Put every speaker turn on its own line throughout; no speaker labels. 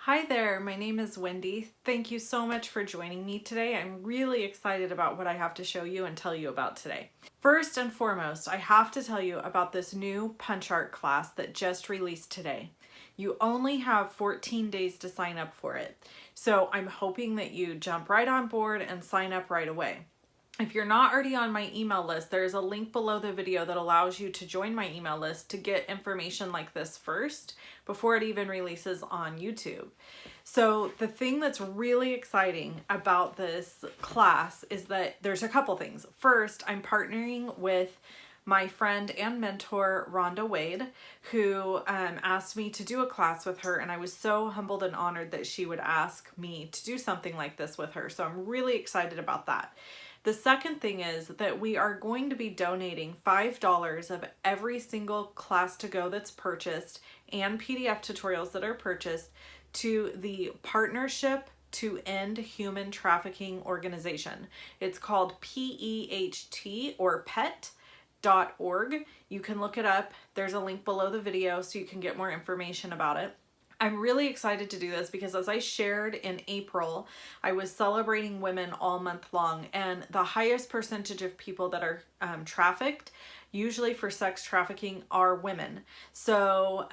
Hi there, my name is Wendy. Thank you so much for joining me today. I'm really excited about what I have to show you and tell you about today. First and foremost, I have to tell you about this new punch art class that just released today. You only have 14 days to sign up for it. So I'm hoping that you jump right on board and sign up right away. If you're not already on my email list, there's a link below the video that allows you to join my email list to get information like this first before it even releases on YouTube. So the thing that's really exciting about this class is that there's a couple things. First, I'm partnering with my friend and mentor, Rhonda Wade, who asked me to do a class with her, and I was so humbled and honored that she would ask me to do something like this with her. So I'm really excited about that. The second thing is that we are going to be donating $5 of every single class to go that's purchased and PDF tutorials that are purchased to the Partnership to End Human Trafficking organization. It's called PEHT or PET.org. You can look it up. There's a link below the video so you can get more information about it. I'm really excited to do this because, as I shared in April, I was celebrating women all month long, and the highest percentage of people that are trafficked, usually for sex trafficking, are women. So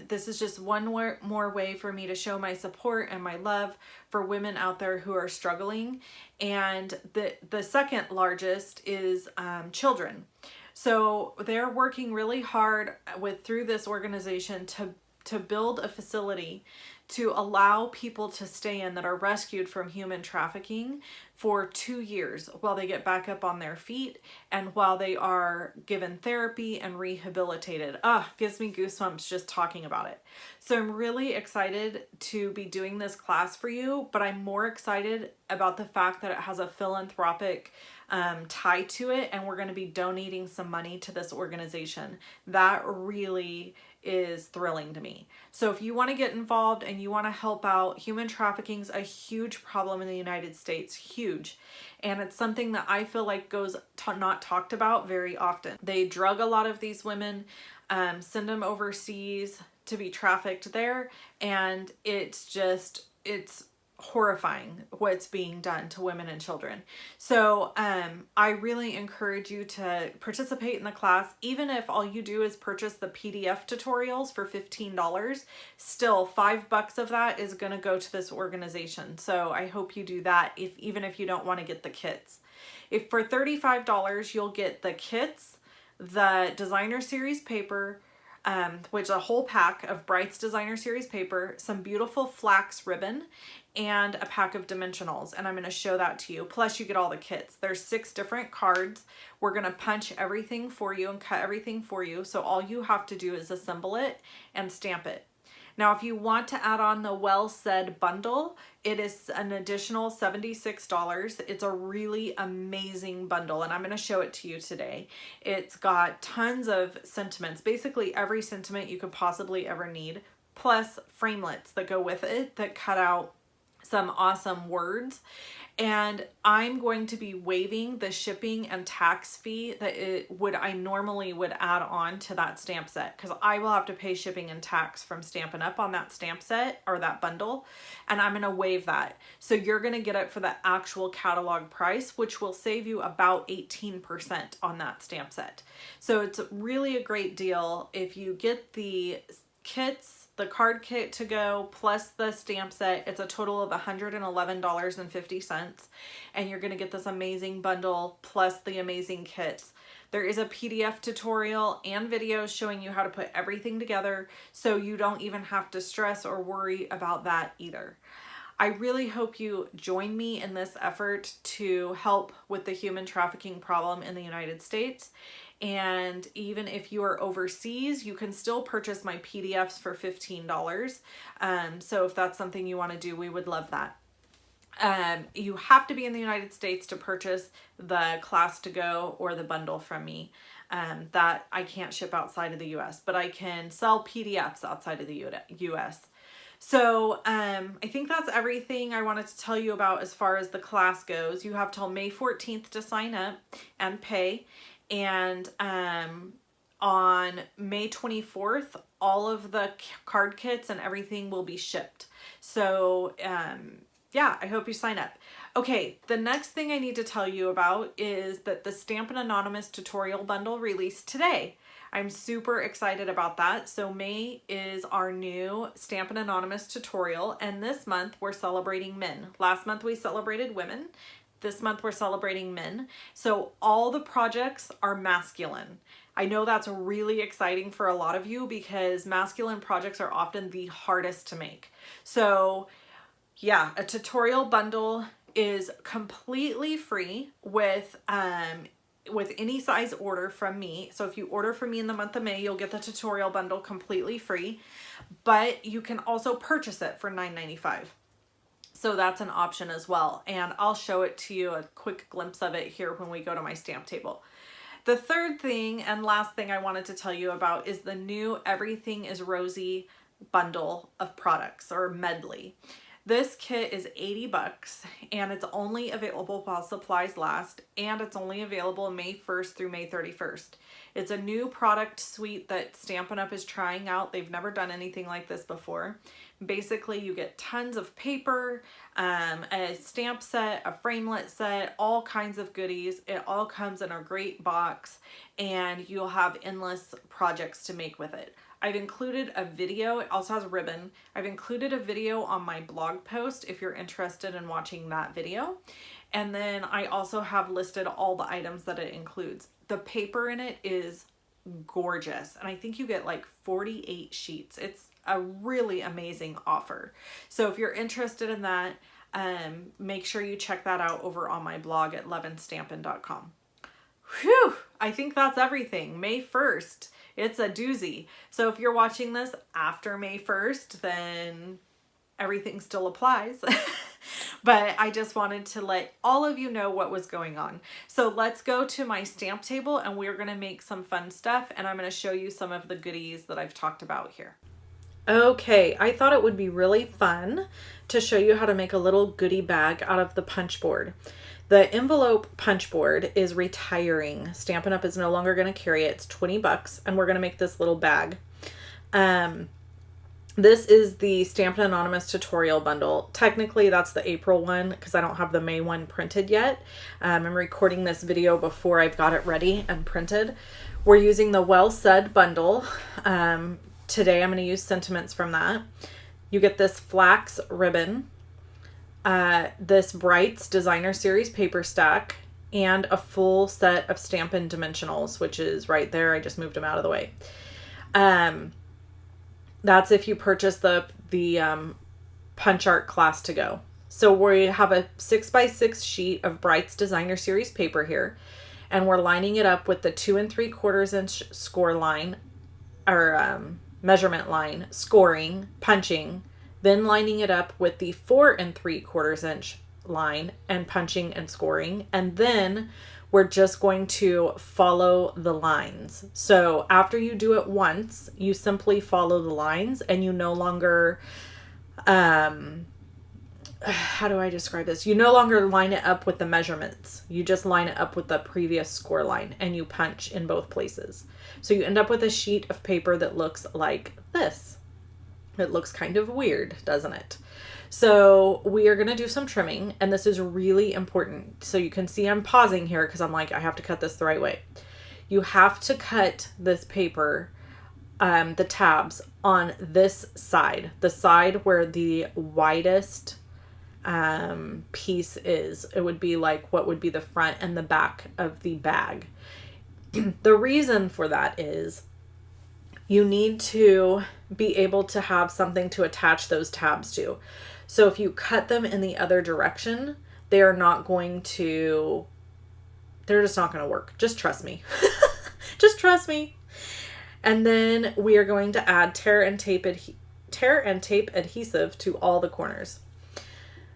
this is just one more way for me to show my support and my love for women out there who are struggling. And the second largest is children. So they're working really hard through this organization to build a facility to allow people to stay in that are rescued from human trafficking for 2 years while they get back up on their feet and while they are given therapy and rehabilitated. Gives me goosebumps just talking about it. So I'm really excited to be doing this class for you, but I'm more excited about the fact that it has a philanthropic tie to it, and we're going to be donating some money to this organization. That really is thrilling to me. So if you want to get involved and you want to help out, human trafficking is a huge problem in the United States, huge. And it's something that I feel like goes not talked about very often. They drug a lot of these women, send them overseas to be trafficked there, and it's horrifying what's being done to women and children. So I really encourage you to participate in the class. Even if all you do is purchase the PDF tutorials for $15, still $5 of that is going to go to this organization. So I hope you do that, even if you don't want to get the kits. If for $35 you'll get the kits, the designer series paper, which is a whole pack of Bright's designer series paper, some beautiful flax ribbon, and a pack of dimensionals, and I'm going to show that to you. Plus you get all the kits. There's 6 different cards. We're going to punch everything for you and cut everything for you, so all you have to do is assemble it and stamp it. Now, if you want to add on the Well Said bundle, it is an additional $76. It's a really amazing bundle, and I'm going to show it to you today. It's got tons of sentiments, basically every sentiment you could possibly ever need, plus framelits that go with it that cut out some awesome words. And I'm going to be waiving the shipping and tax fee that I normally would add on to that stamp set, because I will have to pay shipping and tax from Stampin' Up on that stamp set or that bundle, and I'm going to waive that. So you're going to get it for the actual catalog price, which will save you about 18% on that stamp set. So it's really a great deal if you get the kits, the card kit to go plus the stamp set. It's a total of $111.50, and you're going to get this amazing bundle plus the amazing kits. There is a PDF tutorial and videos showing you how to put everything together, so you don't even have to stress or worry about that either. I really hope you join me in this effort to help with the human trafficking problem in the United States. And even if you are overseas, you can still purchase my PDFs for $15. So if that's something you want to do, we would love that. You have to be in the United States to purchase the class to go or the bundle from me. That I can't ship outside of the US, but I can sell PDFs outside of the US. So I think that's everything I wanted to tell you about as far as the class goes. You have till May 14th to sign up and pay. And on May 24th, all of the card kits and everything will be shipped. So yeah, I hope you sign up. Okay, the next thing I need to tell you about is that the Stampin' Anonymous tutorial bundle released today. I'm super excited about that. So May is our new Stampin' Anonymous tutorial, and this month we're celebrating men. Last month we celebrated women. This month we're celebrating men. So all the projects are masculine. I know that's really exciting for a lot of you because masculine projects are often the hardest to make. So yeah, a tutorial bundle is completely free with any size order from me. So if you order from me in the month of May, you'll get the tutorial bundle completely free, but you can also purchase it for $9.95. So that's an option as well. And I'll show it to you, a quick glimpse of it here when we go to my stamp table. The third thing and last thing I wanted to tell you about is the new Everything is Rosy bundle of products, or medley. This kit is $80 and it's only available while supplies last, and it's only available May 1st through May 31st. It's a new product suite that Stampin' Up! Is trying out. They've never done anything like this before. Basically, you get tons of paper, a stamp set, a framelit set, all kinds of goodies. It all comes in a great box, and you'll have endless projects to make with it. I've included a video. It also has ribbon. I've included a video on my blog post if you're interested in watching that video. And then I also have listed all the items that it includes. The paper in it is gorgeous, and I think you get like 48 sheets. It's a really amazing offer. So if you're interested in that, make sure you check that out over on my blog at loveandstampin.com. Whew, I think that's everything. May 1st. It's a doozy. So if you're watching this after May 1st, then everything still applies. But I just wanted to let all of you know what was going on. So let's go to my stamp table and we're going to make some fun stuff, and I'm going to show you some of the goodies that I've talked about here. Okay, I thought it would be really fun to show you how to make a little goodie bag out of the punch board. The envelope punch board is retiring. Stampin' Up! Is no longer going to carry it. It's $20, and we're going to make this little bag. This is the Stampin' Anonymous tutorial bundle. Technically, that's the April one because I don't have the May one printed yet. I'm recording this video before I've got it ready and printed. We're using the Well Said bundle. Today, I'm going to use sentiments from that. You get this flax ribbon, this Brights Designer Series paper stack, and a full set of Stampin' Dimensionals, which is right there. I just moved them out of the way. That's if you purchase the Punch Art class to go. So we have a 6x6 sheet of Brights Designer Series paper here, and we're lining it up with the 2 3/4 inch score line, or measurement line, scoring, punching, then lining it up with the 4 3/4 inch line and punching and scoring, and then we're just going to follow the lines. So after you do it once, you simply follow the lines, and you no longer, how do I describe this? You no longer line it up with the measurements. You just line it up with the previous score line, and you punch in both places. So you end up with a sheet of paper that looks like this. It looks kind of weird, doesn't it? So we are going to do some trimming, and this is really important. So you can see I'm pausing here because I'm like, I have to cut this the right way. You have to cut this paper, the tabs on this side, the side where the widest piece is. It would be like what would be the front and the back of the bag. The reason for that is you need to be able to have something to attach those tabs to. So if you cut them in the other direction, they are not going to, they're just not going to work. Just trust me. Just trust me. And then we are going to add tear and tape adhesive to all the corners.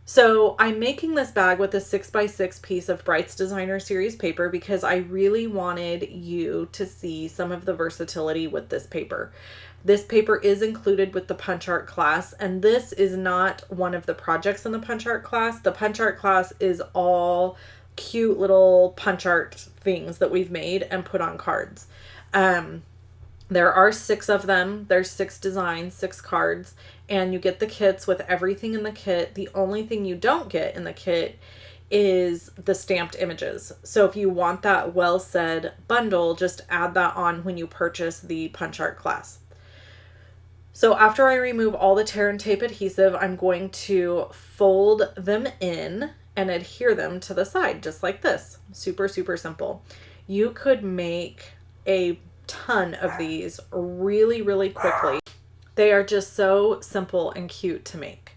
So I'm making this bag with a 6x6 piece of Brights Designer Series paper because I really wanted you to see some of the versatility with this paper. This paper is included with the Punch Art class, and this is not one of the projects in the Punch Art class. The Punch Art class is all cute little punch art things that we've made and put on cards. There are 6 of them. There's 6 designs, 6 cards, and you get the kits with everything in the kit. The only thing you don't get in the kit is the stamped images. So if you want that Well Said bundle, just add that on when you purchase the punch art class. So after I remove all the tear and tape adhesive, I'm going to fold them in and adhere them to the side, just like this. Super, super simple. You could make a ton of these really, really quickly. They are just so simple and cute to make.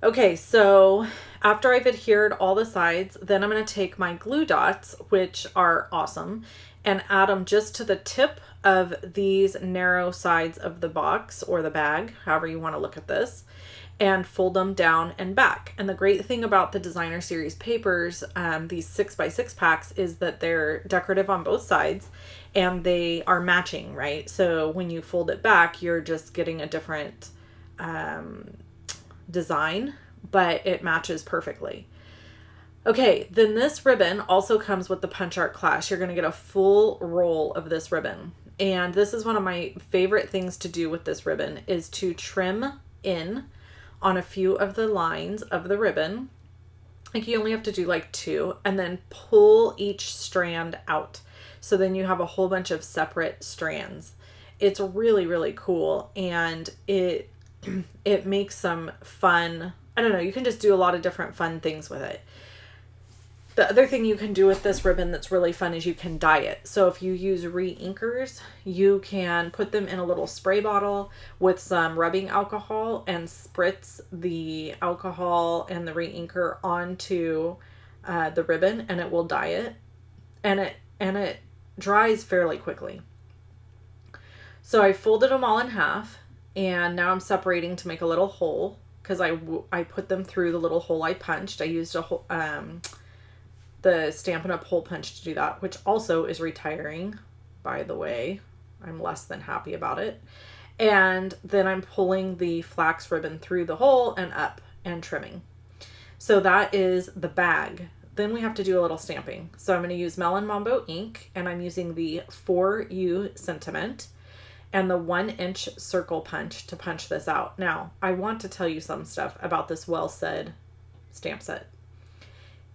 Okay, so after I've adhered all the sides, then I'm going to take my glue dots, which are awesome, and add them just to the tip of these narrow sides of the box or the bag, however you want to look at this, and fold them down and back. And the great thing about the Designer Series papers, these 6x6 packs, is that they're decorative on both sides and they are matching, right? So when you fold it back, you're just getting a different design, but it matches perfectly. Okay, then this ribbon also comes with the punch art class. You're going to get a full roll of this ribbon. And this is one of my favorite things to do with this ribbon, is to trim in on a few of the lines of the ribbon. Like you only have to do like 2, and then pull each strand out. So then you have a whole bunch of separate strands. It's really, really cool, and it makes some fun, I don't know, you can just do a lot of different fun things with it. The other thing you can do with this ribbon that's really fun is you can dye it. So if you use re-inkers, you can put them in a little spray bottle with some rubbing alcohol and spritz the alcohol and the re-inker onto the ribbon, and it will dye it, and it dries fairly quickly. So I folded them all in half, and now I'm separating to make a little hole, because I put them through the little hole I punched. I used the Stampin' Up! Hole punch to do that, which also is retiring, by the way. I'm less than happy about it. And then I'm pulling the flax ribbon through the hole and up and trimming. So that is the bag. Then we have to do a little stamping. So I'm going to use Melon Mambo ink, and I'm using the 4U sentiment and the 1-inch circle punch to punch this out. Now, I want to tell you some stuff about this Well Said stamp set.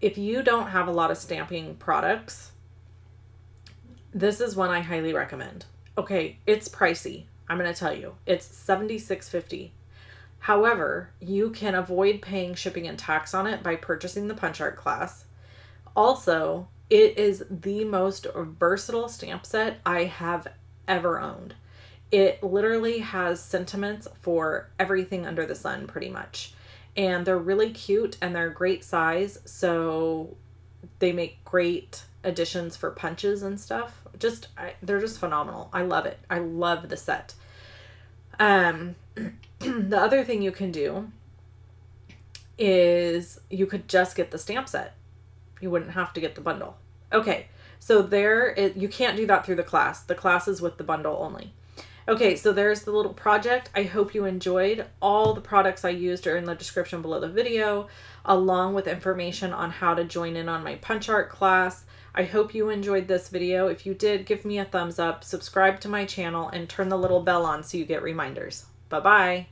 If you don't have a lot of stamping products, this is one I highly recommend. Okay, it's pricey. I'm going to tell you. It's $76.50. However, you can avoid paying shipping and tax on it by purchasing the punch art class. Also, it is the most versatile stamp set I have ever owned. It literally has sentiments for everything under the sun, pretty much. And they're really cute, and they're a great size, so they make great additions for punches and stuff. They're just phenomenal. I love it. I love the set. The other thing you can do is you could just get the stamp set. You wouldn't have to get the bundle. Okay, so you can't do that through the class. The class is with the bundle only. Okay, so there's the little project. I hope you enjoyed. All the products I used are in the description below the video, along with information on how to join in on my punch art class. I hope you enjoyed this video. If you did, give me a thumbs up, subscribe to my channel, and turn the little bell on so you get reminders. Bye-bye.